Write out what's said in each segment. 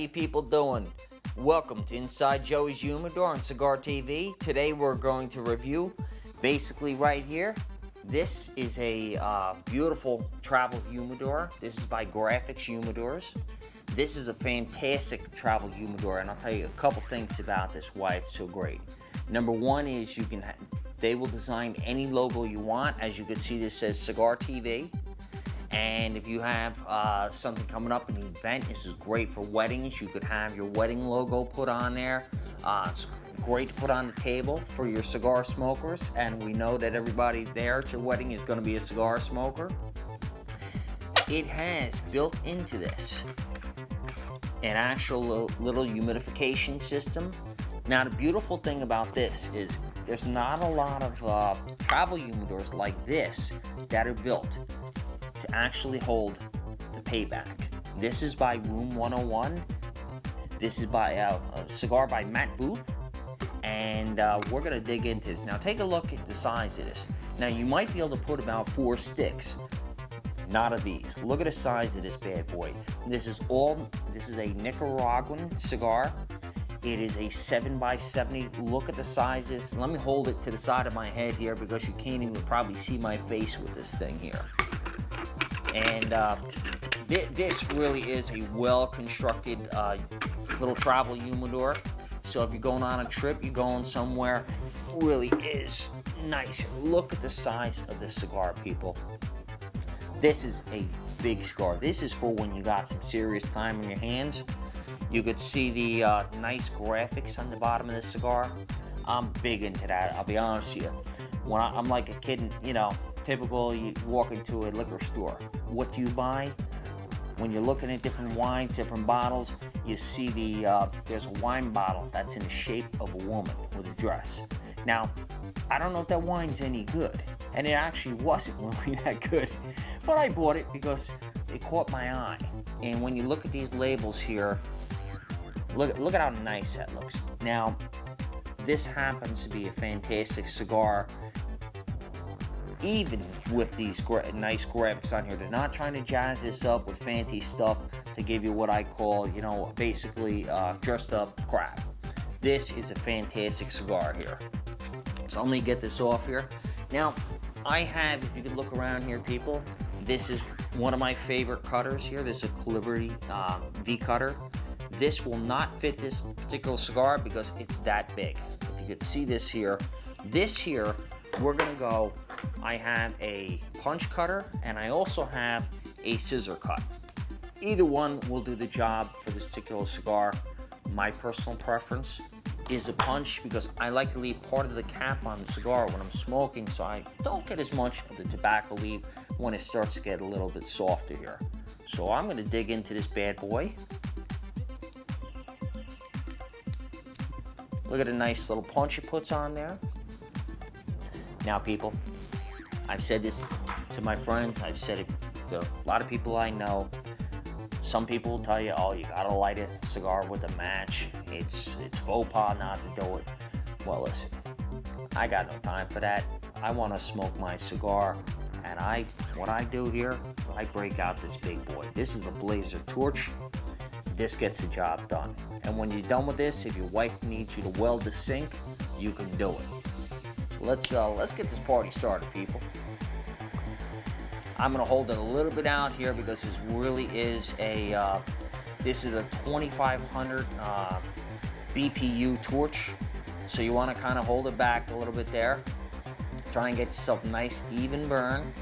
you people doing? Welcome to Inside Joey's Humidor on Cigar TV. Today we're going to review, basically right here, this is a beautiful travel humidor. This is by Graphics Humidors. This is a fantastic travel humidor, and I'll tell you a couple things about this, why it's so great. Number one is they will design any logo you want. As you can see, this says Cigar TV. And if you have something coming up, an event, this is great for weddings. You could have your wedding logo put on there. It's great to put on the table for your cigar smokers. And we know that everybody there at your wedding is going to be a cigar smoker. It has built into this an actual little humidification system. Now, the beautiful thing about this is there's not a lot of travel humidors like this that are built to actually hold the payback. This is by Room 101. This is by a cigar by Matt Booth, and we're gonna dig into this. Now take a look at the size of this. Now you might be able to put about 4 sticks, not of these. Look at the size of this bad boy. This is a Nicaraguan cigar. It is a 7x70. Look at the sizes. Let me hold it to the side of my head here because you can't even probably see my face with this thing here. And this really is a well-constructed little travel humidor. So if you're going on a trip, you're going somewhere, really is nice. Look at the size of this cigar, people. This is a big cigar. This is for when you got some serious time on your hands. You could see the nice graphics on the bottom of this cigar. I'm big into that, I'll be honest with you. When I'm like a kid, typical, you walk into a liquor store. What do you buy? When you're looking at different wines, different bottles, you see there's a wine bottle that's in the shape of a woman with a dress. Now, I don't know if that wine's any good, and it actually wasn't really that good, but I bought it because it caught my eye. And when you look at these labels here, look at how nice that looks. Now, this happens to be a fantastic cigar. Even with these nice graphics on here, they're not trying to jazz this up with fancy stuff to give you what I call, basically dressed up crap. This is a fantastic cigar here. So let me get this off here. Now, I have, if you could look around here, people, this is one of my favorite cutters here. This is a Calibre V cutter. This will not fit this particular cigar because it's that big. If you could see this here, we're gonna go, I have a punch cutter and I also have a scissor cut. Either one will do the job for this particular cigar. My personal preference is a punch because I like to leave part of the cap on the cigar when I'm smoking so I don't get as much of the tobacco leaf when it starts to get a little bit softer here. So I'm gonna dig into this bad boy. Look at the nice little punch it puts on there. Now, people, I've said this to my friends, I've said it to a lot of people I know. Some people will tell you, oh, you gotta light a cigar with a match. It's faux pas not to do it. Well, listen, I got no time for that. I wanna smoke my cigar, and what I do here, I break out this big boy. This is the Blazer Torch. This gets the job done. And when you're done with this, if your wife needs you to weld the sink, you can do it. Let's get this party started, people. I'm gonna hold it a little bit out here because this really is this is a 2500 BPU torch. So you wanna kind of hold it back a little bit there. Try and get yourself a nice even burn.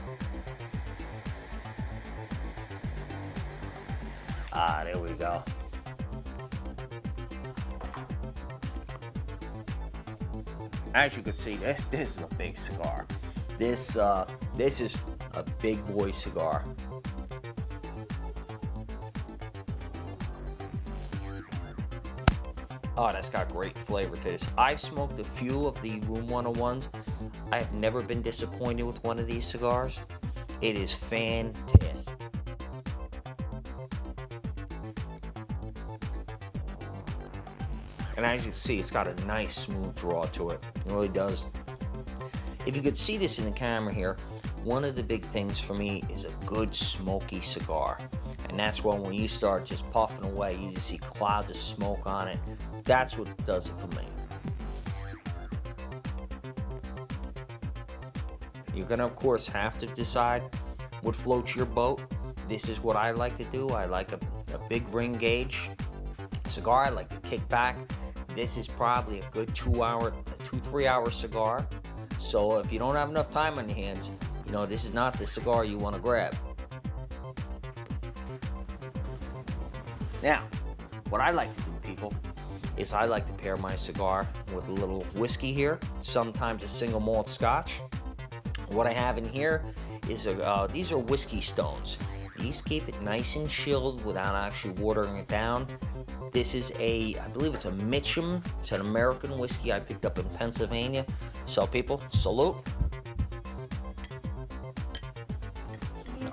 There we go. As you can see, this is a big cigar. This is a big boy cigar. Oh, that's got great flavor to this. I've smoked a few of the Room 101s. I have never been disappointed with one of these cigars. It is fantastic. And as you see, it's got a nice smooth draw to it. It really does. If you could see this in the camera here, one of the big things for me is a good smoky cigar. And that's when you start just puffing away, you just see clouds of smoke on it. That's what does it for me. You're gonna, of course, have to decide what floats your boat. This is what I like to do. I like a big ring gauge cigar. I like to kick back. This is probably a good 2-3 hour cigar. So if you don't have enough time on your hands, you know, this is not the cigar you want to grab. Now, what I like to do, people, is I like to pair my cigar with a little whiskey here, sometimes a single malt scotch. What I have in here is these are whiskey stones. These keep it nice and chilled without actually watering it down. This is I believe it's a Mitchum. It's an American whiskey I picked up in Pennsylvania. So people, salute.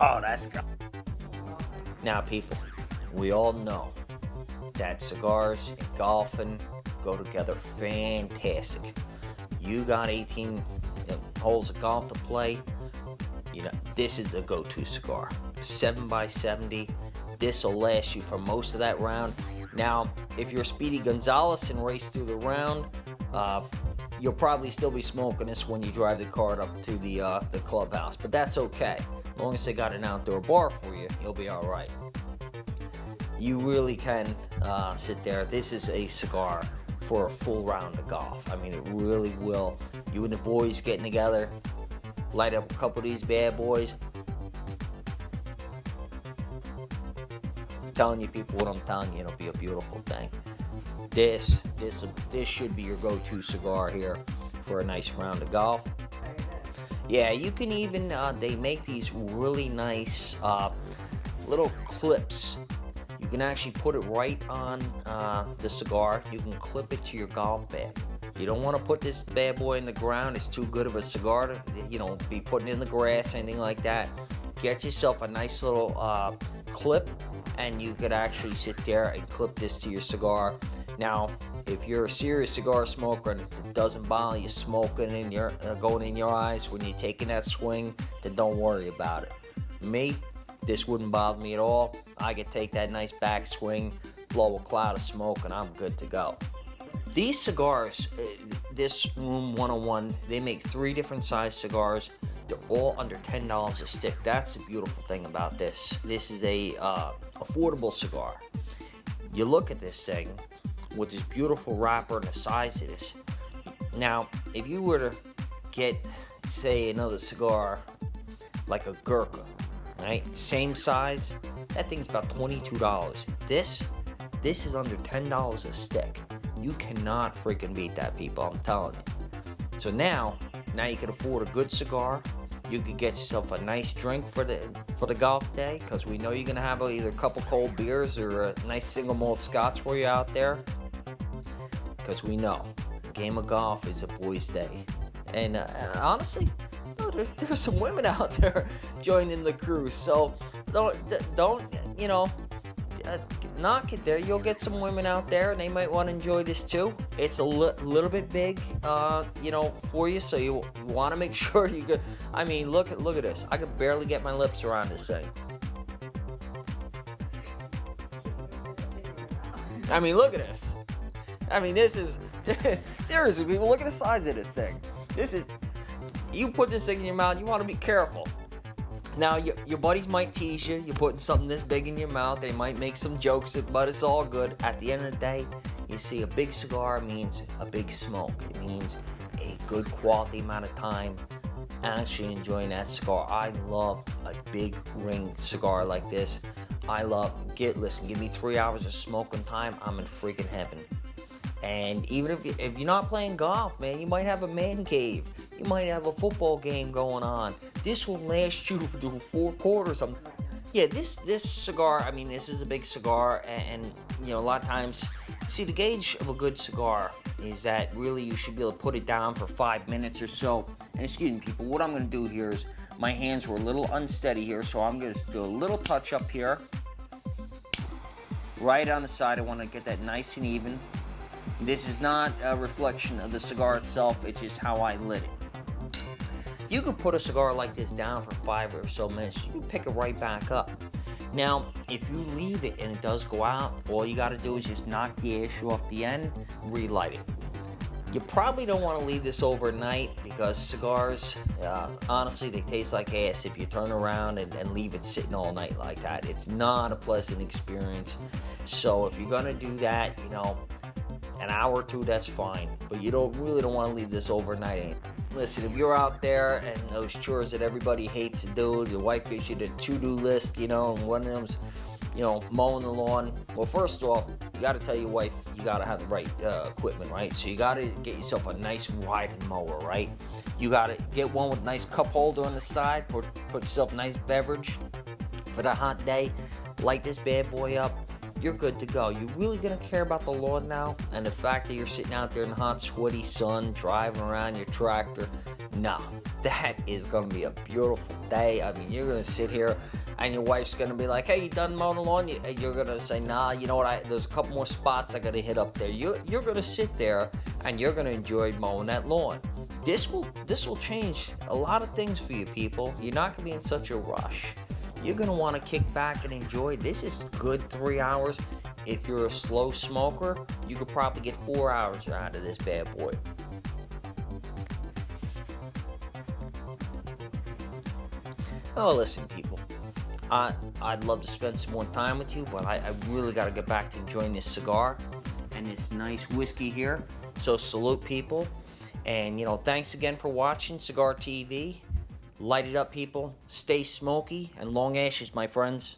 Oh, that's good. Now people, we all know that cigars and golfing go together fantastic. You got 18 holes of golf to play, you know, this is the go-to cigar. 7x70, this will last you for most of that round. Now, if you're Speedy Gonzalez and race through the round, you'll probably still be smoking this when you drive the cart up to the clubhouse, but that's okay. As long as they got an outdoor bar for you, you'll be all right. You really can sit there. This is a cigar for a full round of golf. I mean, it really will. You and the boys getting together, light up a couple of these bad boys. I'm telling you people what I'm telling you, it'll be a beautiful thing. This should be your go-to cigar here for a nice round of golf. Yeah, you can even, they make these really nice little clips. You can actually put it right on the cigar. You can clip it to your golf bag. You don't want to put this bad boy in the ground. It's too good of a cigar to, you know, be putting in the grass, anything like that. Get yourself a nice little clip, and you could actually sit there and clip this to your cigar. Now, if you're a serious cigar smoker and it doesn't bother you smoking in your going in your eyes when you're taking that swing, then don't worry about it. Me, this wouldn't bother me at all. I could take that nice back swing, blow a cloud of smoke, and I'm good to go. These cigars, this Room 101, they make 3 different size cigars. They're all under $10 a stick. That's the beautiful thing about this. This is a affordable cigar. You look at this thing with this beautiful wrapper and the size of this. Now, if you were to get, say, another cigar like a Gurkha, right? Same size, that thing's about $22. This is under $10 a stick. You cannot freaking beat that, people, I'm telling you. So now you can afford a good cigar. You can get yourself a nice drink for the golf day, because we know you're gonna have either a couple cold beers or a nice single malt scotch for you out there. Because we know the game of golf is a boys' day, and honestly, there's some women out there joining the crew. So don't you know, knock it there. You'll get some women out there, and they might want to enjoy this too. It's a little bit big, you know, for you. So you want to make sure you get. I mean, look at this. I could barely get my lips around this thing. I mean, look at this. I mean, this is seriously, people. Look at the size of this thing. This is. You put this thing in your mouth, you want to be careful. Now, your buddies might tease you. You're putting something this big in your mouth. They might make some jokes, but it's all good. At the end of the day, you see, a big cigar means a big smoke. It means a good quality amount of time actually enjoying that cigar. I love a big ring cigar like this. Listen, give me 3 hours of smoking time, I'm in freaking heaven. And even if you're not playing golf, man, you might have a man cave. You might have a football game going on. This will last you through 4 quarters. Yeah, this cigar, I mean, this is a big cigar, and you know, a lot of times, see, the gauge of a good cigar is that really you should be able to put it down for 5 minutes or so. And excuse me, people, what I'm going to do here is, my hands were a little unsteady here, so I'm going to do a little touch up here. Right on the side, I want to get that nice and even. This is not a reflection of the cigar itself, it's just how I lit it. You can put a cigar like this down for 5 or so minutes. You can pick it right back up. Now, if you leave it and it does go out, all you got to do is just knock the ash off the end, relight it. You probably don't want to leave this overnight because cigars, honestly, they taste like ass if you turn around and leave it sitting all night like that. It's not a pleasant experience. So if you're going to do that, an hour or two, that's fine. But you really don't want to leave this overnight. Listen, if you're out there and those chores that everybody hates to do, your wife gives you the to-do list, and one of them's, mowing the lawn. Well, first off, you got to tell your wife you got to have the right equipment, right? So you got to get yourself a nice wide mower, right? You got to get one with a nice cup holder on the side. Put yourself a nice beverage for the hot day. Light this bad boy up. You're good to go. You really gonna care about the lawn now? And the fact that you're sitting out there in the hot, sweaty sun, driving around your tractor? No, that is gonna be a beautiful day. I mean, you're gonna sit here and your wife's gonna be like, hey, you done mowing the lawn? You're gonna say, nah, you know what, there's a couple more spots I gotta hit up there. You're gonna sit there and you're gonna enjoy mowing that lawn. This will change a lot of things for you people. You're not gonna be in such a rush. You're gonna want to kick back and enjoy. This is good 3 hours. If you're a slow smoker, you could probably get 4 hours out of this bad boy. Oh, listen, people. I'd love to spend some more time with you, but I really got to get back to enjoying this cigar and this nice whiskey here. So salute, people. And, thanks again for watching Cigar TV. Light it up, people. Stay smoky and long ashes, my friends.